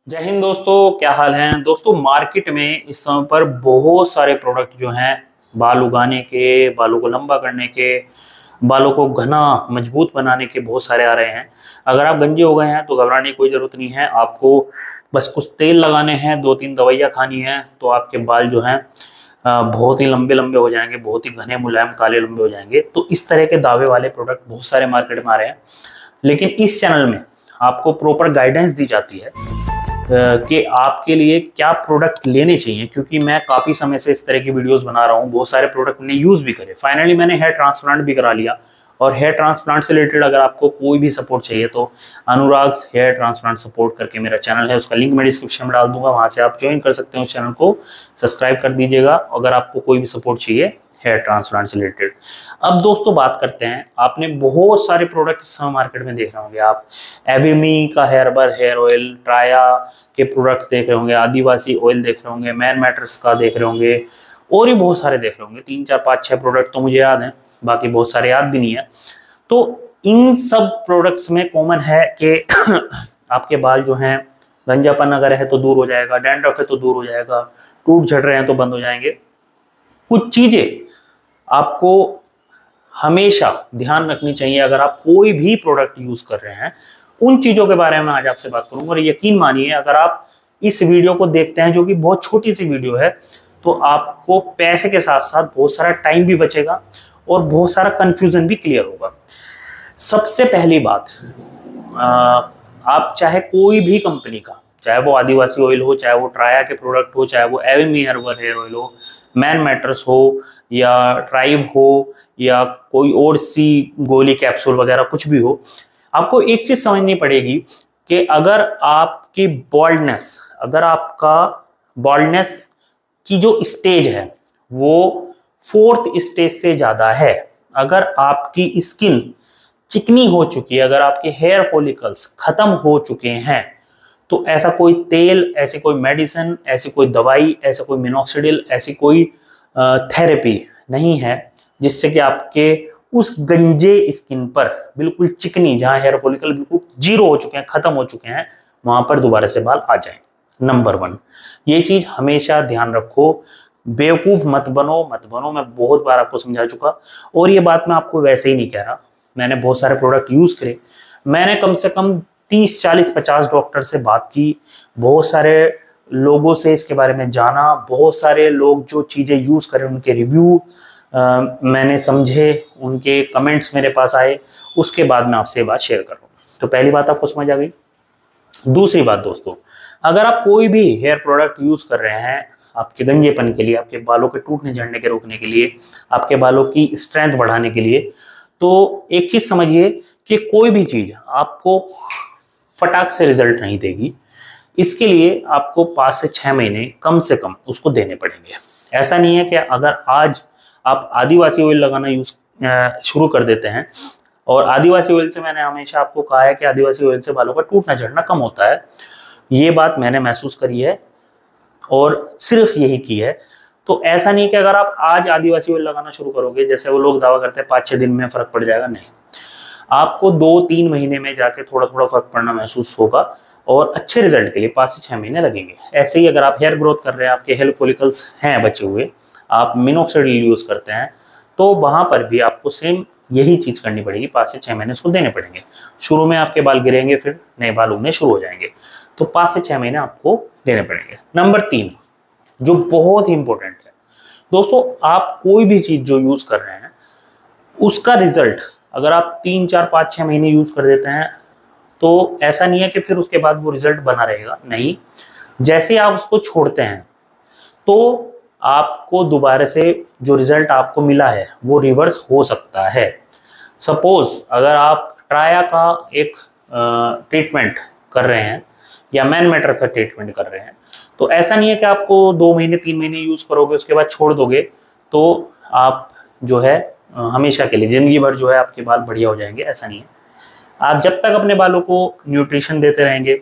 जय हिंद दोस्तों, क्या हाल है दोस्तों। मार्केट में इस समय पर बहुत सारे प्रोडक्ट जो हैं बाल उगाने के, बालों को लंबा करने के, बालों को घना मजबूत बनाने के बहुत सारे आ रहे हैं। अगर आप गंजे हो गए हैं तो घबराने की कोई ज़रूरत नहीं है। आपको बस कुछ तेल लगाने हैं, 2-3 दवाइयाँ खानी हैं तो आपके बाल जो हैं बहुत ही लंबे लंबे हो जाएंगे, बहुत ही घने मुलायम काले लंबे हो जाएंगे। तो इस तरह के दावे वाले प्रोडक्ट बहुत सारे मार्केट में आ रहे हैं, लेकिन इस चैनल में आपको प्रॉपर गाइडेंस दी जाती है कि आपके लिए क्या प्रोडक्ट लेने चाहिए। क्योंकि मैं काफ़ी समय से इस तरह की वीडियोस बना रहा हूँ, बहुत सारे प्रोडक्ट मैंने यूज़ भी करे। फाइनली मैंने हेयर ट्रांसप्लांट भी करा लिया। और हेयर ट्रांसप्लांट से रिलेटेड अगर आपको कोई भी सपोर्ट चाहिए तो अनुराग्स हेयर ट्रांसप्लांट सपोर्ट करके मेरा चैनल है, उसका लिंक मैं डिस्क्रिप्शन में डाल दूंगा, वहाँ से आप ज्वाइन कर सकते हो। उस चैनल को सब्सक्राइब कर दीजिएगा अगर आपको कोई भी सपोर्ट चाहिए हेयर ट्रांसप्लांट से रिलेटेड। अब दोस्तों बात करते हैं, आपने बहुत सारे प्रोडक्ट इस समय मार्केट में देख रहे होंगे। आप एबिमी का हेयरबर हेयर ऑयल, ट्राया के प्रोडक्ट देख रहे होंगे, आदिवासी ऑयल देख रहे होंगे, मैन मैटर्स का देख रहे होंगे, और भी बहुत सारे देख रहे होंगे। 3-4-5-6 प्रोडक्ट तो मुझे याद हैं, बाकी बहुत सारे याद भी नहीं है। तो इन सब प्रोडक्ट्स में कॉमन है कि आपके बाल जो हैं, गंजापन अगर है तो दूर हो जाएगा, डैंड्रफ है तो दूर हो जाएगा, टूट झड़ रहे हैं तो बंद हो जाएंगे। कुछ चीजें आपको हमेशा ध्यान रखनी चाहिए अगर आप कोई भी प्रोडक्ट यूज कर रहे हैं। उन चीजों के बारे में आज आपसे बात करूंगा। और यकीन मानिए, अगर आप इस वीडियो को देखते हैं, जो कि बहुत छोटी सी वीडियो है, तो आपको पैसे के साथ साथ बहुत सारा टाइम भी बचेगा और बहुत सारा कंफ्यूजन भी क्लियर होगा। सबसे पहली बात, आप चाहे कोई भी कंपनी का, चाहे वो आदिवासी ऑयल हो, चाहे वो ट्राया के प्रोडक्ट हो, चाहे वो एविमी हर्बल हेयर ऑयल हो, मैन मैटर्स हो, या ट्राइब हो, या कोई और सी गोली कैप्सूल वगैरह कुछ भी हो, आपको एक चीज समझनी पड़ेगी कि अगर आपकी बॉल्डनेस, अगर आपका बॉल्डनेस की जो स्टेज है वो 4th स्टेज से ज्यादा है, अगर आपकी स्किन चिकनी हो चुकी है, अगर आपके हेयर फॉलिकल्स खत्म हो चुके हैं, तो ऐसा कोई तेल, ऐसी कोई मेडिसिन, ऐसी कोई दवाई, ऐसा कोई मिनोक्सिडिल, ऐसी कोई थेरेपी नहीं है जिससे कि आपके उस गंजे स्किन पर, बिल्कुल चिकनी, जहां हेयर फॉलिकल बिल्कुल जीरो हो चुके हैं, खत्म हो चुके हैं, वहां पर दोबारा से बाल आ जाएं। नंबर 1, ये चीज हमेशा ध्यान रखो। बेवकूफ मत बनो, मैं बहुत बार आपको समझा चुका। और ये बात मैं आपको वैसे ही नहीं कह रहा, मैंने बहुत सारे प्रोडक्ट यूज करे। मैंने कम से कम 30-40-50 डॉक्टर से बात की, बहुत सारे लोगों से इसके बारे में जाना, बहुत सारे लोग जो चीज़ें यूज़ करें उनके रिव्यू मैंने समझे, उनके कमेंट्स मेरे पास आए, उसके बाद मैं आपसे ये बात शेयर कर रहा हूँ। तो पहली बात आपको समझ आ गई। दूसरी बात दोस्तों, अगर आप कोई भी हेयर प्रोडक्ट यूज़ कर रहे हैं आपके गंजेपन के लिए, आपके बालों के टूटने झड़ने के रोकने के लिए, आपके बालों की स्ट्रेंथ बढ़ाने के लिए, तो एक चीज़ समझिए कि कोई भी चीज़ आपको फटाक से रिजल्ट नहीं देगी। इसके लिए आपको 5 से 6 महीने कम से कम उसको देने पड़ेंगे। ऐसा नहीं है कि अगर आज आप आदिवासी ऑयल लगाना शुरू कर देते हैं, और आदिवासी ऑयल से, मैंने हमेशा आपको कहा है कि आदिवासी ऑयल से बालों का टूटना झड़ना कम होता है, ये बात मैंने महसूस करी है और सिर्फ यही की है। तो ऐसा नहीं कि अगर आप आज आदिवासी ऑयल लगाना शुरू करोगे, जैसे वो लोग दावा करते हैं 5-6 दिन में फर्क पड़ जाएगा, नहीं, आपको 2-3 महीने में जाके थोड़ा थोड़ा फर्क पड़ना महसूस होगा, और अच्छे रिजल्ट के लिए 5 से 6 महीने लगेंगे। ऐसे ही अगर आप हेयर ग्रोथ कर रहे हैं, आपके हेयर फॉलिकल्स हैं बचे हुए, आप मिनोक्सिडिल यूज करते हैं, तो वहां पर भी आपको सेम यही चीज करनी पड़ेगी, 5 से 6 महीने उसको देने पड़ेंगे। शुरू में आपके बाल गिरेंगे, फिर नए बाल उगने शुरू हो जाएंगे, तो 5 से 6 महीने आपको देने पड़ेंगे। नंबर 3, जो बहुत ही इंपॉर्टेंट है दोस्तों, आप कोई भी चीज जो यूज कर रहे हैं उसका रिजल्ट अगर आप 3-4-5-6 महीने यूज कर देते हैं, तो ऐसा नहीं है कि फिर उसके बाद वो रिजल्ट बना रहेगा, नहीं। जैसे आप उसको छोड़ते हैं तो आपको दोबारा से जो रिजल्ट आपको मिला है वो रिवर्स हो सकता है। सपोज अगर आप ट्राया का एक ट्रीटमेंट कर रहे हैं या मैन मैटर का ट्रीटमेंट कर रहे हैं, तो ऐसा नहीं है कि आपको 2 महीने 3 महीने यूज करोगे उसके बाद छोड़ दोगे तो आप जो है हमेशा के लिए, जिंदगी भर जो है आपके बाल बढ़िया हो जाएंगे, ऐसा नहीं है। आप जब तक अपने बालों को न्यूट्रिशन देते रहेंगे,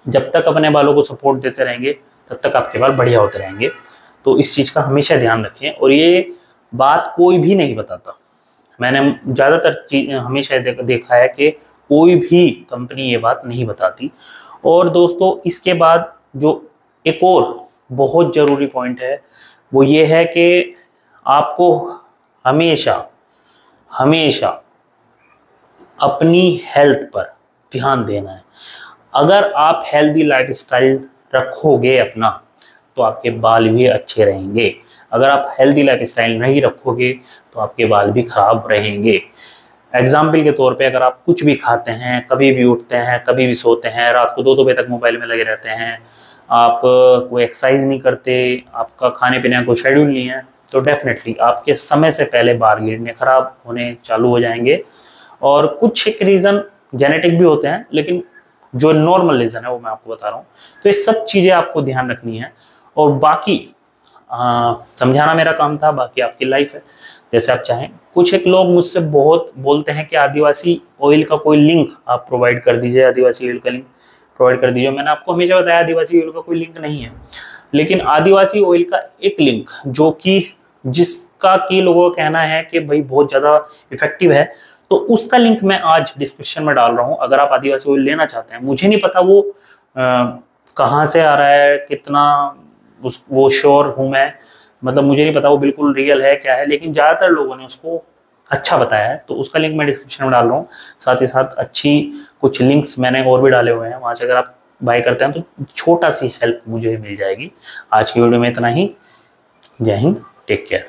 जब तक अपने बालों को सपोर्ट देते रहेंगे, तब तक आपके बाल बढ़िया होते रहेंगे। तो इस चीज़ का हमेशा ध्यान रखें। और ये बात कोई भी नहीं बताता, मैंने ज़्यादातर हमेशा देखा है कि कोई भी कंपनी ये बात नहीं बताती। और दोस्तों इसके बाद जो एक और बहुत ज़रूरी पॉइंट है वो ये है कि आपको हमेशा हमेशा अपनी हेल्थ पर ध्यान देना है। अगर आप हेल्दी लाइफस्टाइल रखोगे अपना तो आपके बाल भी अच्छे रहेंगे। अगर आप हेल्दी लाइफस्टाइल नहीं रखोगे तो आपके बाल भी खराब रहेंगे। एग्जाम्पल के तौर पे अगर आप कुछ भी खाते हैं, कभी भी उठते हैं, कभी भी सोते हैं, रात को 2-2 बजे तक मोबाइल में लगे रहते हैं, आप कोई एक्सरसाइज नहीं करते, आपका खाने पीने का कोई शेड्यूल नहीं है, तो डेफिनेटली आपके समय से पहले बाल गिरने खराब होने चालू हो जाएंगे। और कुछ एक रीज़न जेनेटिक भी होते हैं, लेकिन जो नॉर्मल रीज़न है वो मैं आपको बता रहा हूँ। तो ये सब चीज़ें आपको ध्यान रखनी है। और बाकी समझाना मेरा काम था, बाकी आपकी लाइफ है, जैसे आप चाहें। कुछ एक लोग मुझसे बहुत बोलते हैं कि आदिवासी ऑयल का कोई लिंक आप प्रोवाइड कर दीजिए, आदिवासी ऑयल का लिंक प्रोवाइड कर दीजिए। मैंने आपको हमेशा बताया आदिवासी ऑयल का कोई लिंक नहीं है, लेकिन आदिवासी ऑयल का एक लिंक जो कि जिसका कि लोगों का कहना है कि भाई बहुत ज़्यादा इफेक्टिव है, तो उसका लिंक मैं आज डिस्क्रिप्शन में डाल रहा हूँ। अगर आप आदिवासी ऑयल लेना चाहते हैं, मुझे नहीं पता वो कहाँ से आ रहा है, कितना वो श्योर हूँ मैं, मतलब मुझे नहीं पता वो बिल्कुल रियल है क्या है, लेकिन ज़्यादातर लोगों ने उसको अच्छा बताया है, तो उसका लिंक मैं डिस्क्रिप्शन में डाल रहा हूँ। साथ ही साथ अच्छी कुछ लिंक्स मैंने और भी डाले हुए हैं, वहाँ से अगर आप बाय करते हैं तो छोटा सी हेल्प मुझे मिल जाएगी। आज की वीडियो में इतना ही। जय हिंद, टेक केयर।